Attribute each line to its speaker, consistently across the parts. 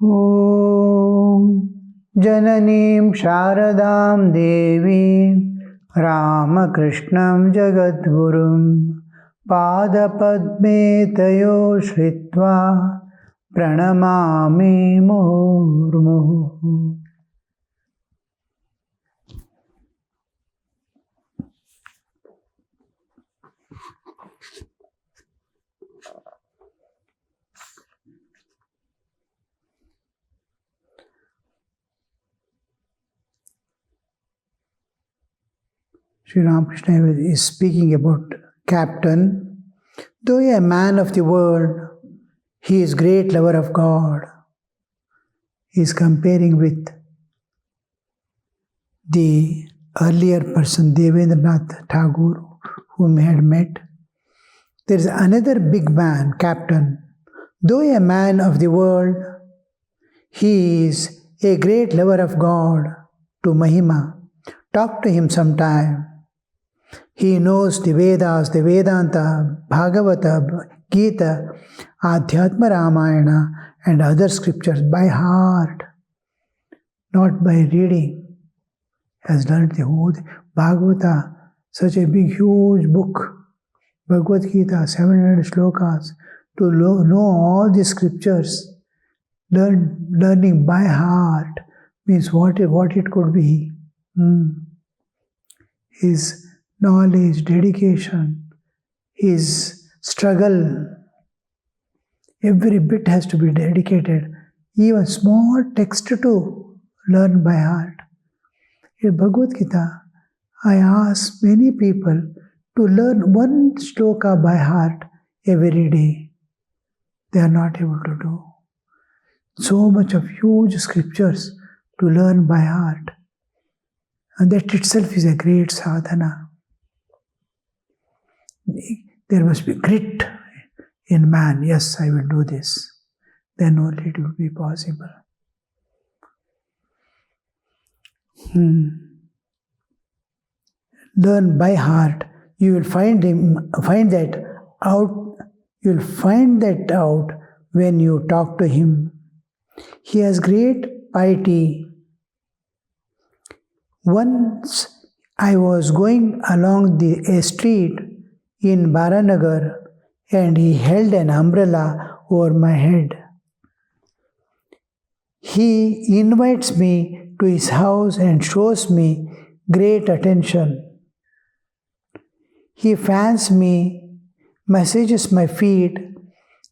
Speaker 1: Om Jananim Sharadam Devi Ramakrishnam Jagadgurum Padapadme Tayo Shritva Pranamami Murmuhu. Sri Ramakrishna is speaking about captain. Though a man of the world, he is great lover of God. He is comparing with the earlier person, Devendranath Tagore, whom he had met. There is another big man, captain. Though a man of the world, he is a great lover of God. To Mahima, talk to him sometime. He knows the Vedas, the Vedanta, Bhagavata, Gita, Adhyatma Ramayana and other scriptures by heart, not by reading. He has learned the whole Bhagavata, such a big, huge book. Bhagavad Gita, 700 slokas. To know all the scriptures, learning by heart means what it could be. His knowledge, dedication, his struggle, every bit has to be dedicated. Even small text to learn by heart. In Bhagavad Gita, I ask many people to learn one shloka by heart every day. They are not able to do. So much of huge scriptures to learn by heart. And that itself is a great sadhana. There must be grit in man. Yes, I will do this. Then only it will be possible. Learn by heart. You will find that out when you talk to him. He has great piety. Once I was going along a street in Baranagar and he held an umbrella over my head. He invites me to his house and shows me great attention. He fans me, massages my feet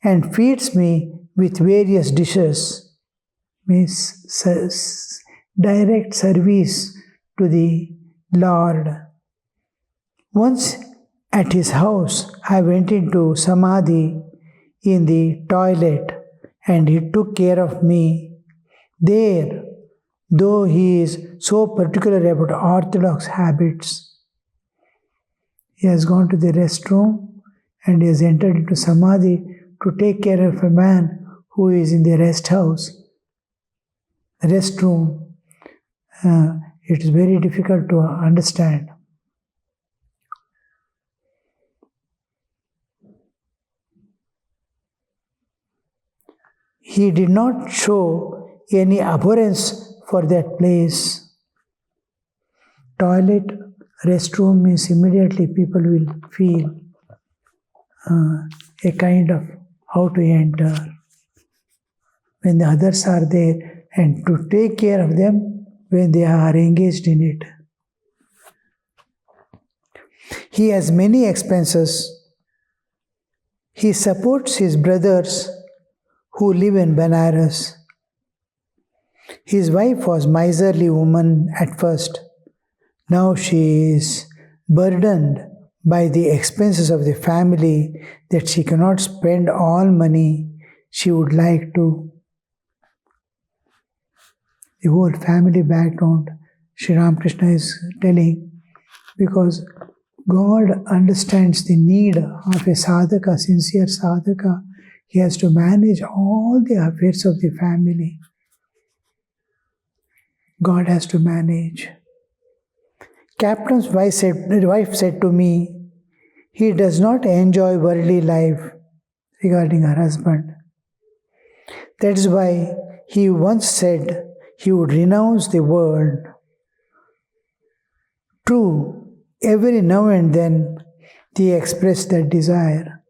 Speaker 1: and feeds me with various dishes. Means direct service to the Lord. Once at his house, I went into Samadhi in the toilet and he took care of me. There, though he is so particular about orthodox habits, he has gone to the restroom and he has entered into Samadhi to take care of a man who is in the rest house, restroom. It is very difficult to understand. He did not show any abhorrence for that place. Toilet, restroom means immediately people will feel a kind of how to enter. When the others are there and to take care of them when they are engaged in it. He has many expenses. He supports his brothers who live in Benares. His wife was miserly woman at first. Now she is burdened by the expenses of the family that she cannot spend all money she would like to. The whole family background, Sri Ramakrishna is telling, because God understands the need of a sadhaka, sincere sadhaka. He has to manage all the affairs of the family. God has to manage. Captain's wife said to me, he does not enjoy worldly life regarding her husband. That is why he once said he would renounce the world. True, every now and then he expressed that desire.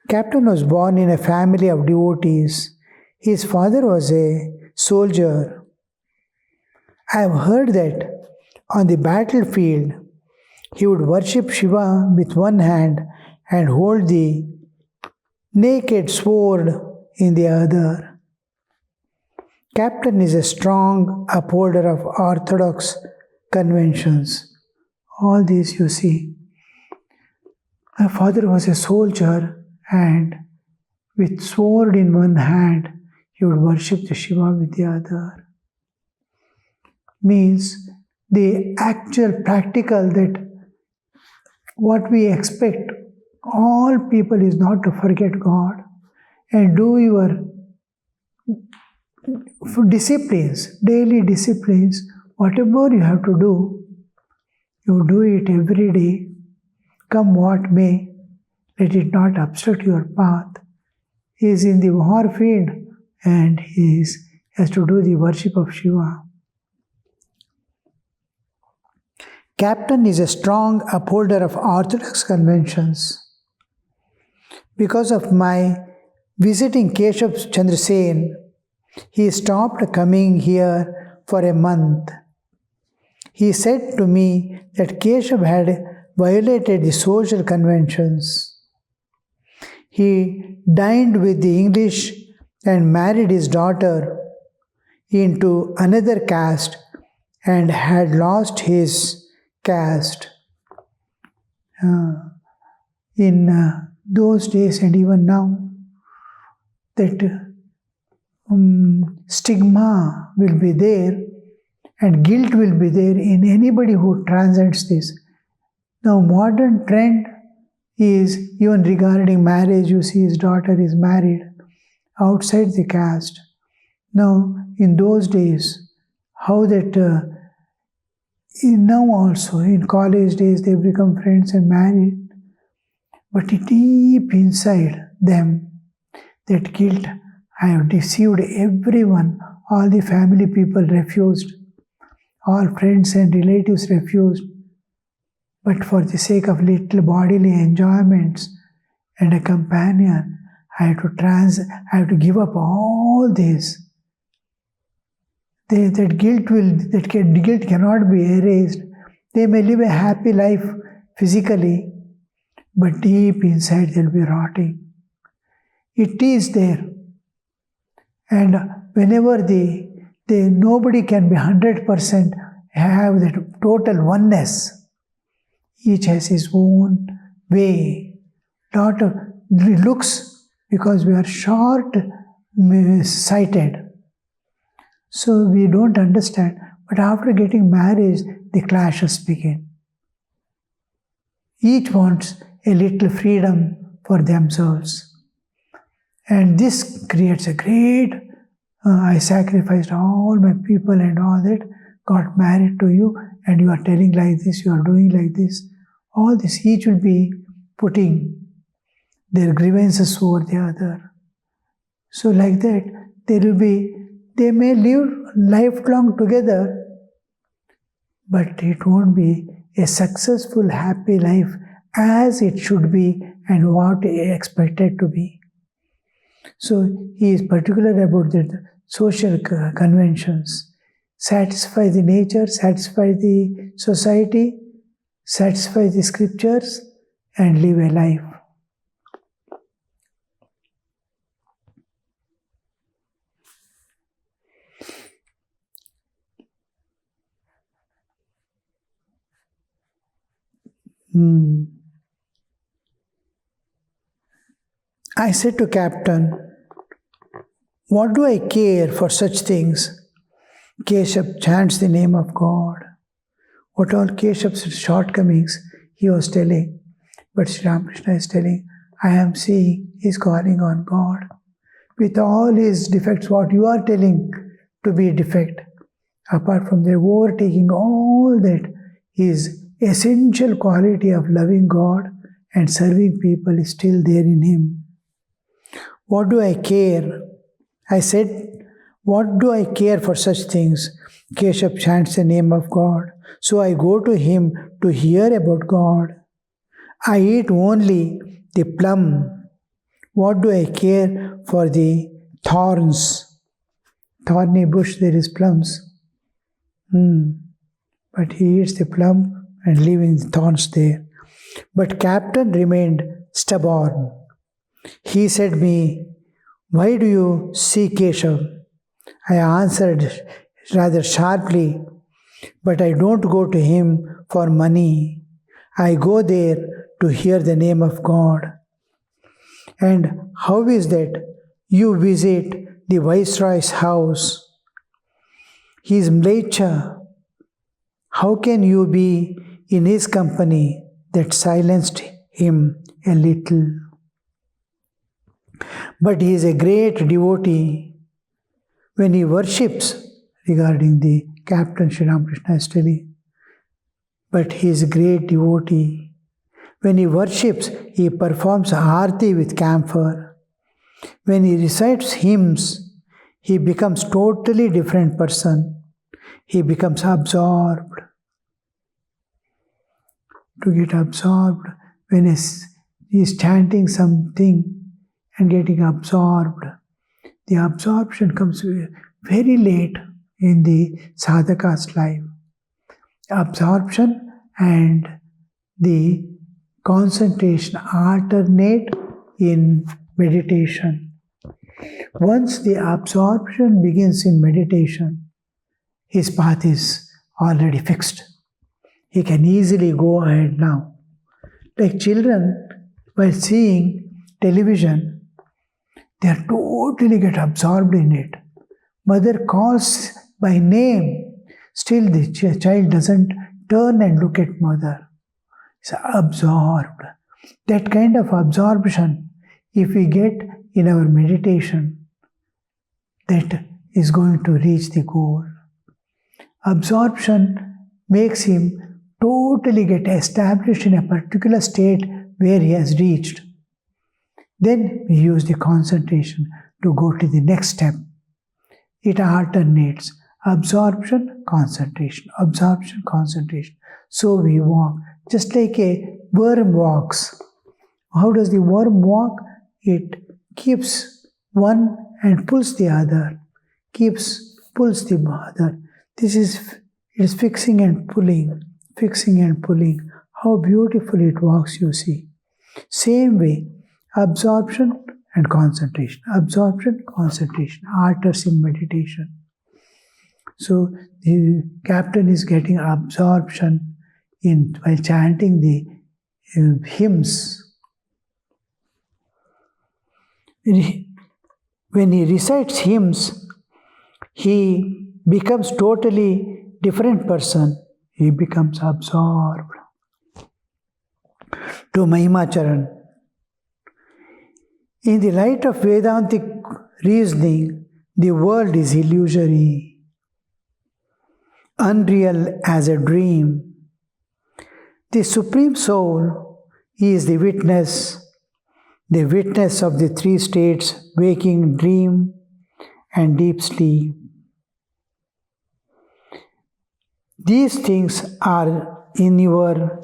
Speaker 1: Captain was born in a family of devotees. His father was a soldier. I have heard that on the battlefield he would worship Shiva with one hand and hold the naked sword in the other. Captain is a strong upholder of orthodox conventions. All these you see. My father was a soldier, and with sword in one hand, he would worship the Shiva with the other. Means the actual practical that what we expect all people is not to forget God and do your disciplines, daily disciplines, whatever you have to do, you do it every day. Come what may, let it not obstruct your path. He is in the war field and he has to do the worship of Shiva. Captain is a strong upholder of orthodox conventions. Because of my visiting Keshav Chandrasen, he stopped coming here for a month. He said to me that Keshav had violated the social conventions. He dined with the English and married his daughter into another caste and had lost his caste. In those days and even now, that stigma will be there and guilt will be there in anybody who transcends this. Now modern trend is even regarding marriage, you see his daughter is married outside the caste. Now in those days, how that now also in college days they become friends and married, but deep inside them, that guilt, I have deceived everyone, all the family people refused, all friends and relatives refused, but for the sake of little bodily enjoyments and a companion, I have to give up all this. That guilt cannot be erased. They may live a happy life physically, but deep inside they'll be rotting. It is there. And whenever nobody can be 100% have that total oneness. Each has his own way. Lot of looks, because we are short-sighted. So we don't understand. But after getting married, the clashes begin. Each wants a little freedom for themselves. And this creates a great, I sacrificed all my people and all that, got married to you, and you are telling like this, you are doing like this. All this, each will be putting their grievances over the other. So like that, they may live lifelong together, but it won't be a successful, happy life as it should be and what expected to be. So he is particular about the social conventions. Satisfy the nature, satisfy the society, satisfy the scriptures, and live a life. I said to Captain, what do I care for such things? Keshav chants the name of God. What all Keshav's shortcomings he was telling. But Sri Ramakrishna is telling, I am seeing, he is calling on God. With all his defects, what you are telling to be a defect, apart from their overtaking all that, his essential quality of loving God and serving people is still there in him. What do I care? I said, what do I care for such things? Keshav chants the name of God, so I go to him to hear about God. I eat only the plum. What do I care for the thorns? Thorny bush, there is plums. But he eats the plum and leaving the thorns there. But Captain remained stubborn. He said me, why do you see Keshav? I answered rather sharply, but I don't go to him for money. I go there to hear the name of God. And how is that you visit the Viceroy's house? He is Mlecha. How can you be in his company? That silenced him a little. But he is a great devotee. When he worships, regarding the Captain Sri Ramakrishna is telling, but he is a great devotee. When he worships, he performs arati with camphor. When he recites hymns, he becomes totally different person. He becomes absorbed. To get absorbed, when he is chanting something and getting absorbed, the absorption comes very late in the sadhaka's life. Absorption and the concentration alternate in meditation. Once the absorption begins in meditation, his path is already fixed. He can easily go ahead now. Like children, while seeing television, they are totally get absorbed in it. Mother calls by name, still the child doesn't turn and look at mother. It's absorbed. That kind of absorption, if we get in our meditation, that is going to reach the goal. Absorption makes him totally get established in a particular state where he has reached. Then we use the concentration to go to the next step. It alternates absorption, concentration, absorption, concentration. So we walk just like a worm walks. How does the worm walk? It keeps one and pulls the other, pulls the other. This is fixing and pulling, fixing and pulling. How beautiful it walks, you see. Same way, absorption and concentration. Absorption, concentration, alters in meditation. So the captain is getting absorption while chanting the hymns. When he recites hymns, he becomes totally different person. He becomes absorbed. To Mahimacharan. In the light of Vedantic reasoning, the world is illusory, unreal as a dream. The Supreme Soul is the witness of the three states, waking, dream, and deep sleep. These things are in your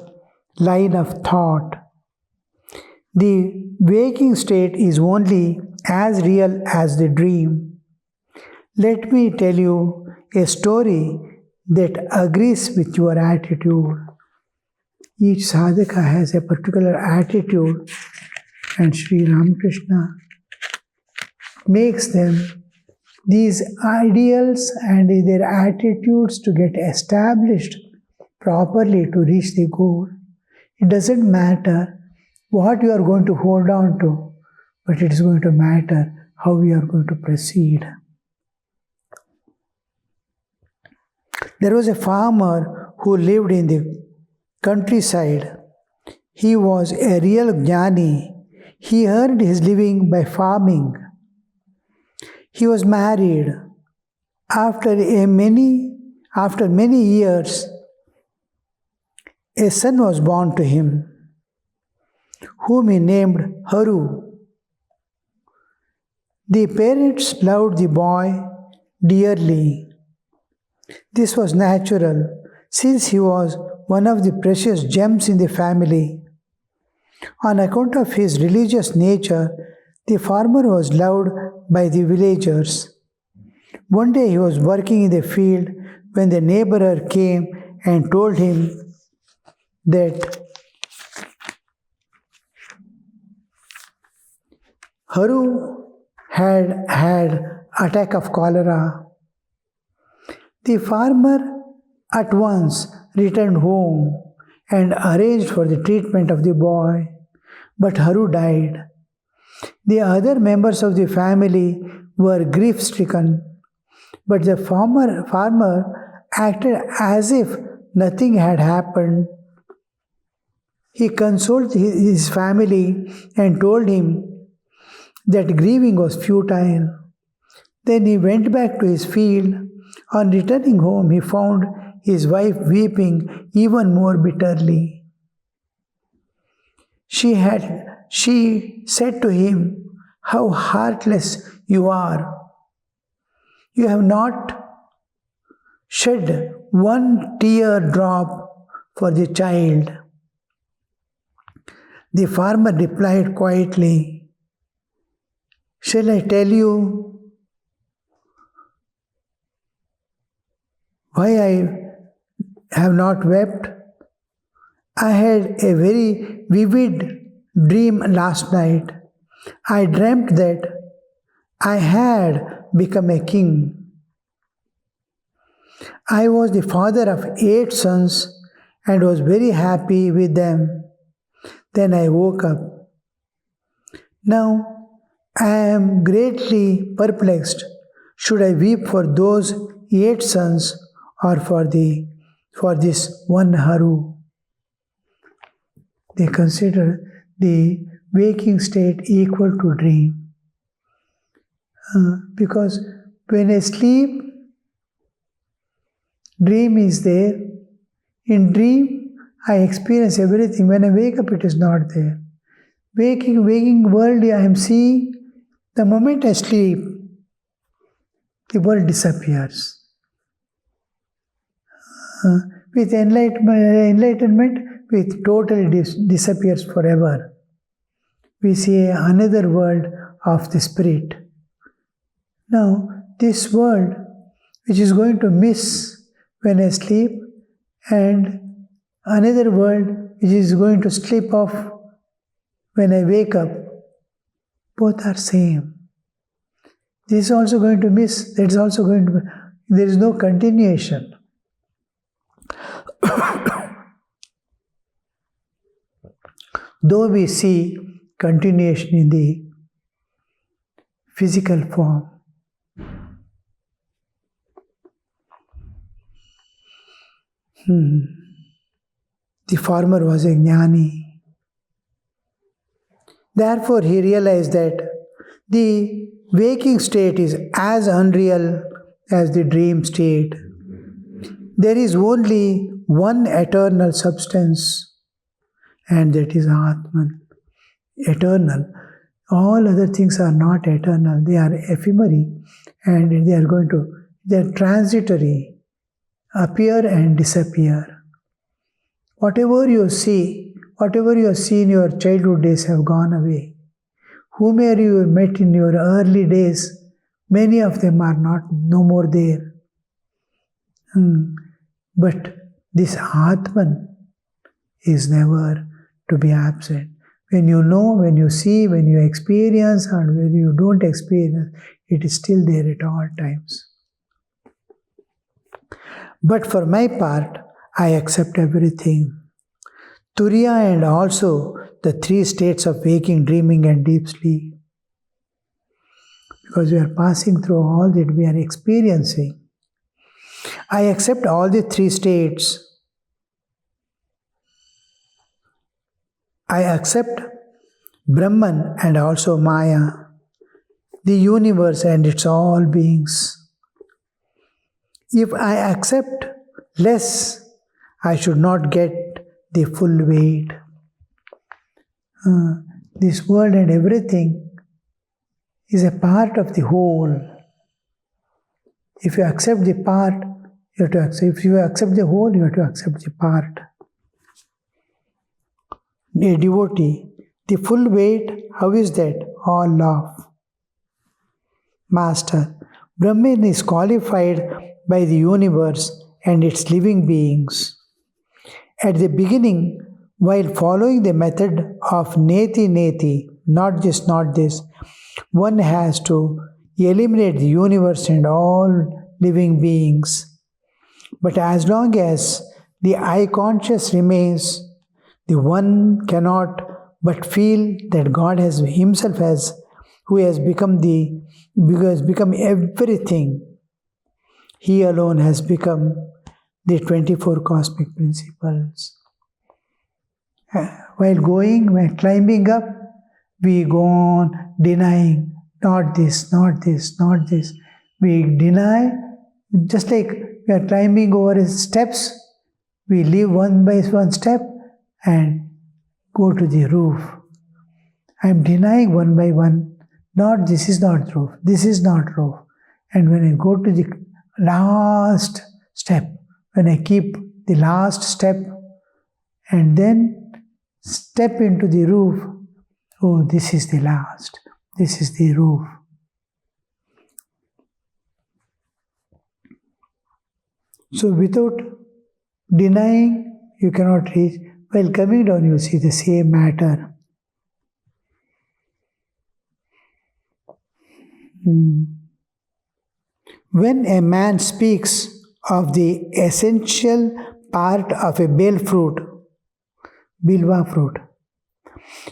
Speaker 1: line of thought. The waking state is only as real as the dream. Let me tell you a story that agrees with your attitude. Each sadhaka has a particular attitude, and Sri Ramakrishna makes them these ideals and their attitudes to get established properly to reach the goal. It doesn't matter what you are going to hold on to, but it is going to matter how we are going to proceed. There was a farmer who lived in the countryside. He was a real jnani. He earned his living by farming. He was married. After many years, a son was born to him, whom he named Haru. The parents loved the boy dearly. This was natural, since he was one of the precious gems in the family. On account of his religious nature, the farmer was loved by the villagers. One day he was working in the field when the neighbor came and told him that Haru had had attack of cholera. The farmer at once returned home and arranged for the treatment of the boy, but Haru died. The other members of the family were grief-stricken, but the farmer acted as if nothing had happened. He consoled his family and told him that grieving was futile. Then he went back to his field. On returning home, he found his wife weeping even more bitterly. She said to him, "How heartless you are! You have not shed one tear drop for the child." The farmer replied quietly, "Shall I tell you why I have not wept? I had a very vivid dream last night. I dreamt that I had become a king. I was the father of 8 sons and was very happy with them. Then I woke up. Now I am greatly perplexed. Should I weep for those 8 sons or for this one Haru?" They consider the waking state equal to dream. Because when I sleep, dream is there. In dream, I experience everything. When I wake up, it is not there. Waking world I am seeing, the moment I sleep, the world disappears. With enlightenment, it totally disappears forever. We see another world of the spirit. Now, this world, which is going to miss when I sleep, and another world which is going to slip off when I wake up, both are same. This is also going to miss, that is also going to, there is no continuation. Though we see continuation in the physical form. The farmer was a jnani. Therefore, he realized that the waking state is as unreal as the dream state. There is only one eternal substance, and that is Atman, eternal. All other things are not eternal, they are ephemeral, and they are transitory, appear and disappear. Whatever you see in your childhood days have gone away. Whomever you met in your early days, many of them are no more there. But this Atman is never to be absent. When you know, when you see, when you experience, and when you don't experience, it is still there at all times. But for my part, I accept everything. Turiya and also the 3 states of waking, dreaming, and deep sleep. Because we are passing through all that we are experiencing. I accept all the 3 states. I accept Brahman and also Maya, the universe and its all beings. If I accept less, I should not get the full weight. This world and everything is a part of the whole. If you accept the part, you have to accept. If you accept the whole, you have to accept the part. A devotee, the full weight, how is that? All love. Master, Brahman is qualified by the universe and its living beings. At the beginning, while following the method of neti neti, not this, one has to eliminate the universe and all living beings. But as long as the I conscious remains, the one cannot but feel that God has himself who has become everything. He alone has become the 24 cosmic principles. While climbing up, we go on denying, not this. We deny, just like we are climbing over steps, we leave one by one step and go to the roof. I am denying one by one, this is not roof, this is not roof. And when I go to the last step, when I keep the last step and then step into the roof, oh, this is the last, this is the roof. So without denying, you cannot reach. While coming down, you see the same matter. When a man speaks of the essential part of a bilva fruit,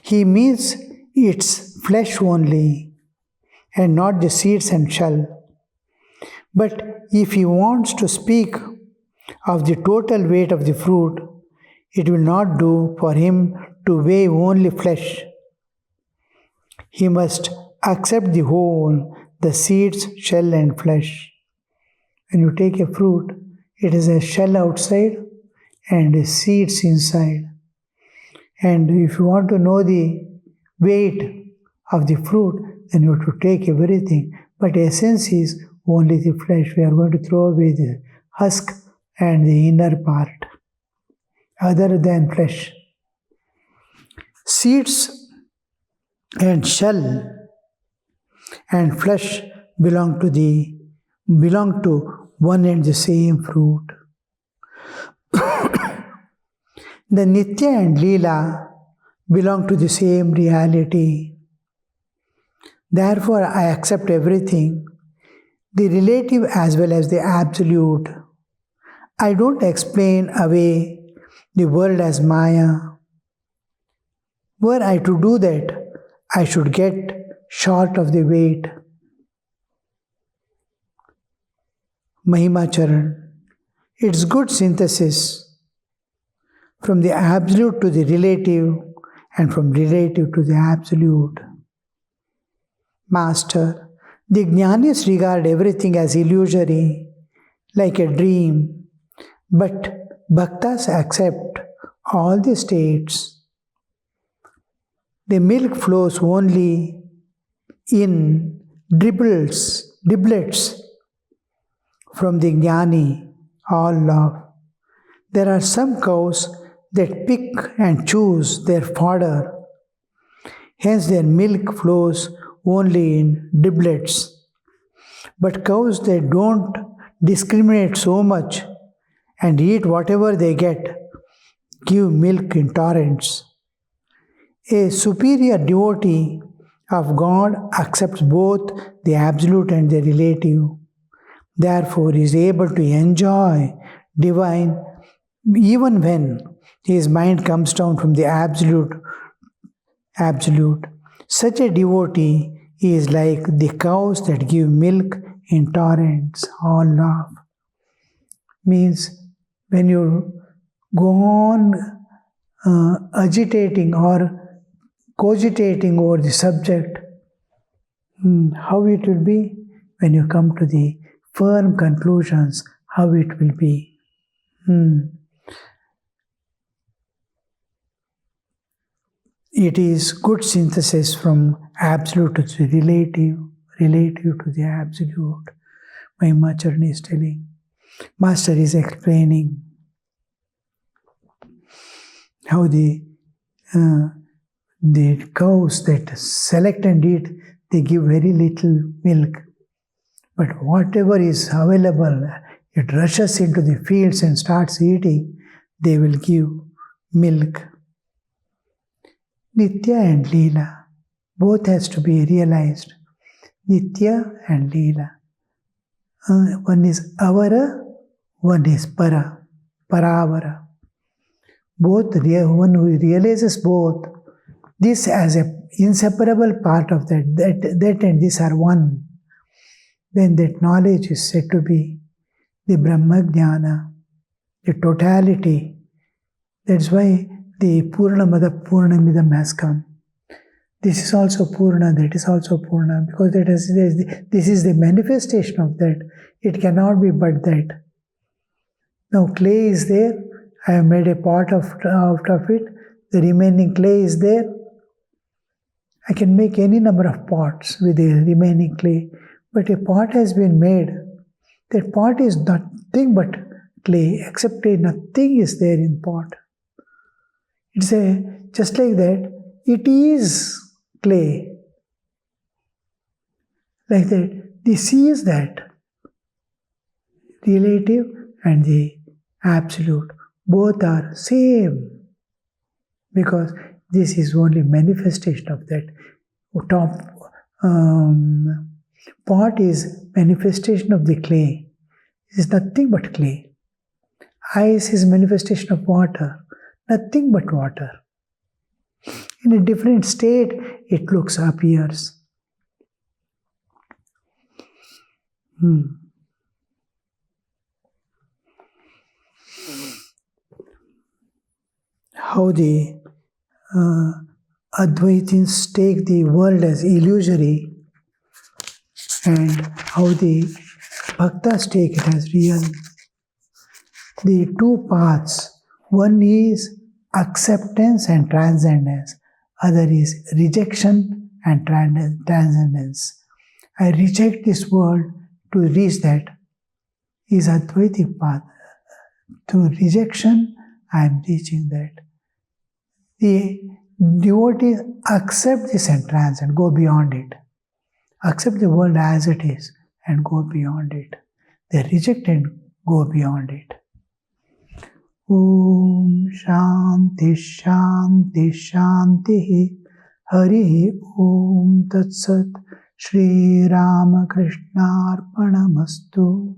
Speaker 1: he means its flesh only and not the seeds and shell. But if he wants to speak of the total weight of the fruit, it will not do for him to weigh only flesh. He must accept the whole, the seeds, shell and flesh. When you take a fruit, it is a shell outside and a seeds inside. And if you want to know the weight of the fruit, then you have to take everything. But the essence is only the flesh. We are going to throw away the husk and the inner part, other than flesh. Seeds and shell and flesh belong to one and the same fruit. The Nitya and Leela belong to the same reality. Therefore, I accept everything, the relative as well as the absolute. I don't explain away the world as Maya. Were I to do that, I should get short of the weight. Mahimacharan. It's good synthesis from the absolute to the relative and from relative to the absolute. Master, the Jnanis regard everything as illusory, like a dream, but Bhaktas accept all the states. The milk flows only in driblets from the Jnani, all love. There are some cows that pick and choose their fodder, hence their milk flows only in driblets. But cows that don't discriminate so much and eat whatever they get give milk in torrents. A superior devotee of God accepts both the absolute and the relative. Therefore, he is able to enjoy divine even when his mind comes down from the absolute. Such a devotee is like the cows that give milk in torrents, all love. Means when you go on agitating or cogitating over the subject, how it will be? When you come to the firm conclusions, how it will be. It is good synthesis from absolute to the relative, relative to the absolute. My Master is telling. Master is explaining how the cows that select and eat, they give very little milk. But whatever is available, it rushes into the fields and starts eating, they will give milk. Nitya and Leela, both has to be realized. Nitya and Leela. One is avara, one is para, paravara. Both, one who realizes both, this as an inseparable part of that and this are one, then that knowledge is said to be the Brahma Jnana, the totality. That's why the Purnamada Purnamidam has come. This is also Purna, that is also Purna, because this is the manifestation of that. It cannot be but that. Now clay is there, I have made a pot out of it, the remaining clay is there. I can make any number of pots with the remaining clay, but a pot has been made. That pot is nothing but clay, except nothing is there in pot. It's just like that, it is clay. Like that, this is that. Relative and the absolute, both are same. Because this is only manifestation of that. Top pot is manifestation of the clay. It is nothing but clay. Ice is manifestation of water. Nothing but water. In a different state, it appears. How the Advaitins take the world as illusory and how the Bhaktas take it as real. The two paths, one is acceptance and transcendence, other is rejection and transcendence. I reject this world to reach that is Advaitic path. Through rejection, I am reaching that. The devotees accept this and transcend, go beyond it. Accept the world as it is and go beyond it. They reject and go beyond it. Om Shanti Shanti Shanti Hari Om Tat Sat Shri Ramakrishna Arpanamastu.